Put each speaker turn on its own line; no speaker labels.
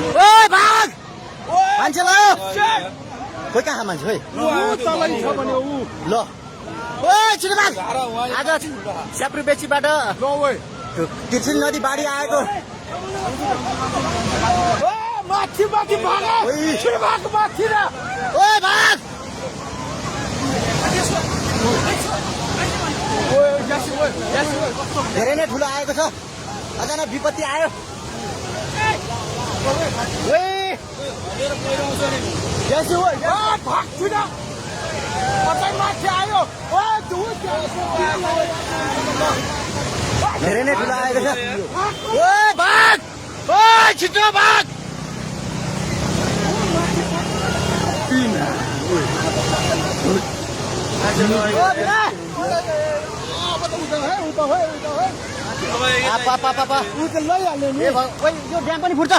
ओए भाग मान्छे ल खोइ कहाँ मान्छे खोइ ल ओए छिटो भाग आज स्याप्रु बेचीबाट तिर्सिल नदी बाढी आएको
माथि माथि भाग माथि र
ओए भाग धेरै नै ठुलो आएको छ अचानक विपत्ति आयो धेरै नै ठुलो आएको छ ओए भाग ओए छिटो भाग यो ड्याम पनि फुट्छ